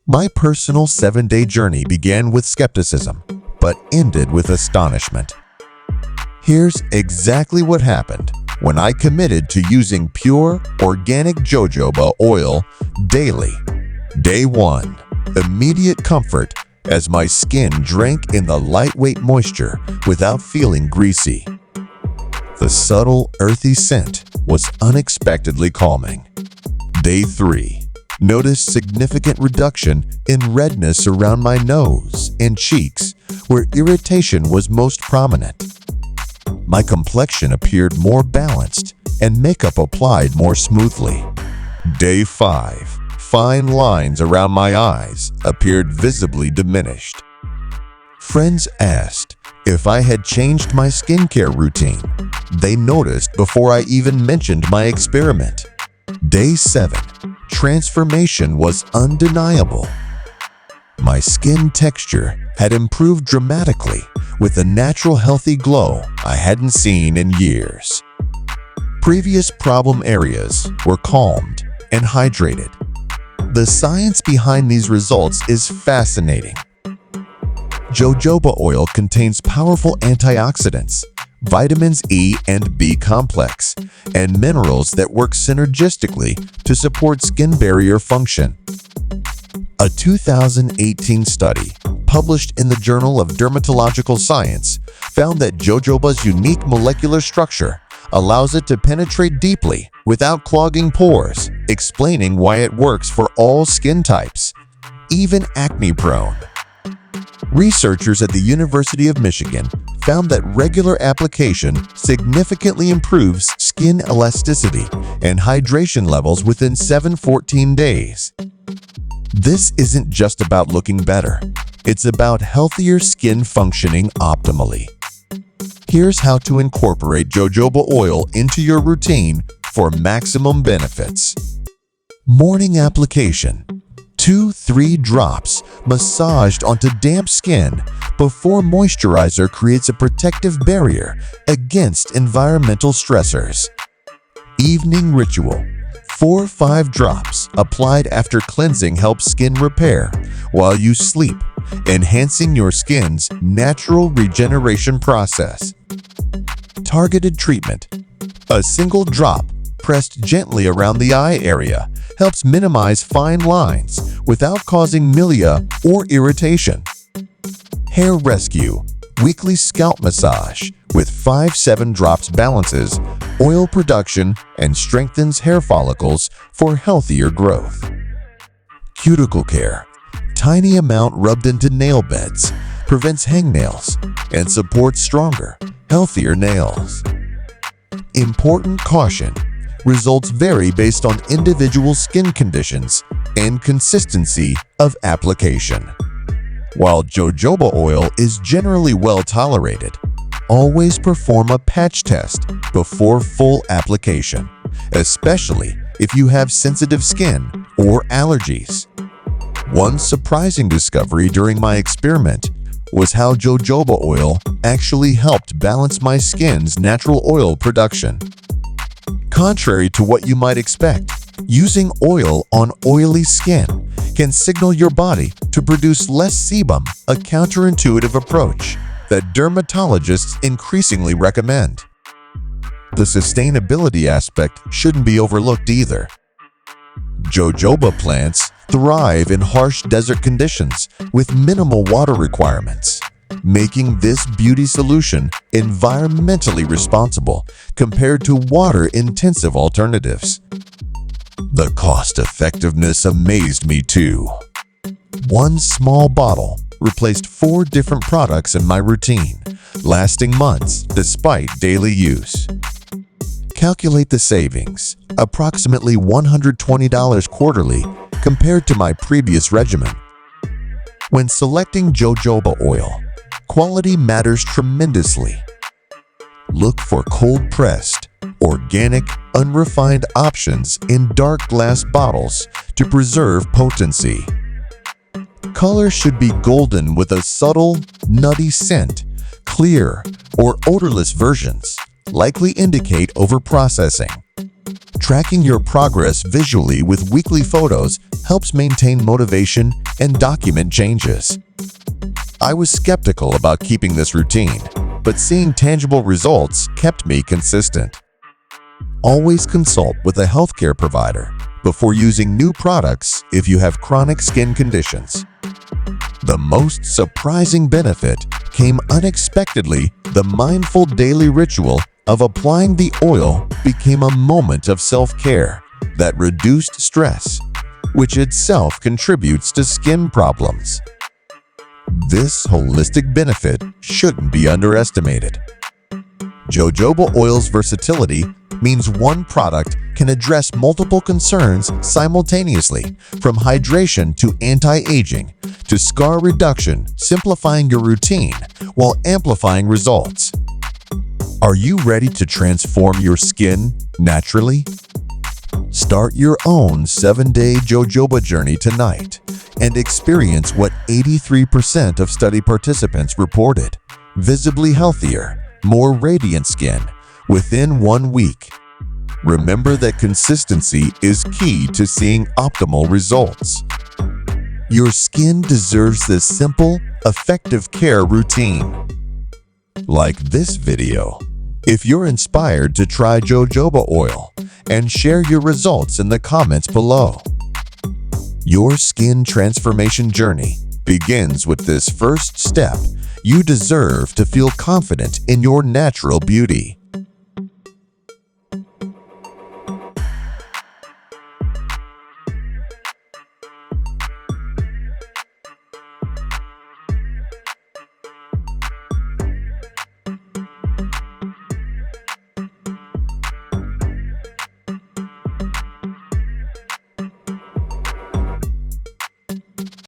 My personal 7-day journey began with skepticism, but ended with astonishment. Here's exactly what happened when I committed to using pure, organic jojoba oil daily. Day 1. Immediate comfort as my skin drank in the lightweight moisture without feeling greasy. The subtle, earthy scent was unexpectedly calming. Day 3. Noticed significant reduction in redness around my nose and cheeks where irritation was most prominent. My complexion appeared more balanced and makeup applied more smoothly. Day 5. Fine lines around my eyes appeared visibly diminished. Friends asked if I had changed my skincare routine. They noticed before I even mentioned my experiment. Day 7. Transformation was undeniable. My skin texture had improved dramatically with a natural healthy glow I hadn't seen in years. Previous problem areas were calmed and hydrated. The science behind these results is fascinating. Jojoba oil contains powerful antioxidants, vitamins E and B complex, and minerals that work synergistically to support skin barrier function. A 2018 study published in the Journal of Dermatological Science found that jojoba's unique molecular structure allows it to penetrate deeply without clogging pores, explaining why it works for all skin types, even acne-prone. Researchers at the University of Michigan found that regular application significantly improves skin elasticity and hydration levels within 7-14 days. This isn't just about looking better. It's about healthier skin functioning optimally. Here's how to incorporate jojoba oil into your routine for maximum benefits. Morning application. 2-3 drops massaged onto damp skin before moisturizer creates a protective barrier against environmental stressors. Evening ritual. 4-5 drops applied after cleansing helps skin repair while you sleep, enhancing your skin's natural regeneration process. Targeted treatment. A single drop pressed gently around the eye area helps minimize fine lines without causing milia or irritation. Hair rescue. Weekly scalp massage with 5-7 drops balances oil production and strengthens hair follicles for healthier growth. Cuticle care. Tiny amount rubbed into nail beds prevents hangnails and supports stronger, healthier nails. Important caution. Results vary based on individual skin conditions and consistency of application. While jojoba oil is generally well tolerated, always perform a patch test before full application, especially if you have sensitive skin or allergies. One surprising discovery during my experiment was how jojoba oil actually helped balance my skin's natural oil production. Contrary to what you might expect, using oil on oily skin can signal your body to produce less sebum, a counterintuitive approach that dermatologists increasingly recommend. The sustainability aspect shouldn't be overlooked either. Jojoba plants thrive in harsh desert conditions with minimal water requirements, making this beauty solution environmentally responsible compared to water-intensive alternatives. The cost-effectiveness amazed me too. One small bottle replaced 4 different products in my routine, lasting months despite daily use. Calculate the savings, approximately $120 quarterly compared to my previous regimen. When selecting jojoba oil, quality matters tremendously. Look for cold-pressed, organic, unrefined options in dark glass bottles to preserve potency. Color should be golden with a subtle, nutty scent. Clear or odorless versions likely indicate overprocessing. Tracking your progress visually with weekly photos helps maintain motivation and document changes. I was skeptical about keeping this routine, but seeing tangible results kept me consistent. Always consult with a healthcare provider before using new products if you have chronic skin conditions. The most surprising benefit came unexpectedly. The mindful daily ritual of applying the oil became a moment of self-care that reduced stress, which itself contributes to skin problems. This holistic benefit shouldn't be underestimated. Jojoba oil's versatility means one product can address multiple concerns simultaneously, from hydration to anti-aging to scar reduction, simplifying your routine while amplifying results. Are you ready to transform your skin naturally? Start your own 7-day Jojoba journey tonight and experience what 83% of study participants reported: visibly healthier, more radiant skin within 1 week. Remember that consistency is key to seeing optimal results. Your skin deserves this simple, effective care routine. Like this video if you're inspired to try jojoba oil, and share your results in the comments below. Your skin transformation journey begins with this first step. You deserve to feel confident in your natural beauty.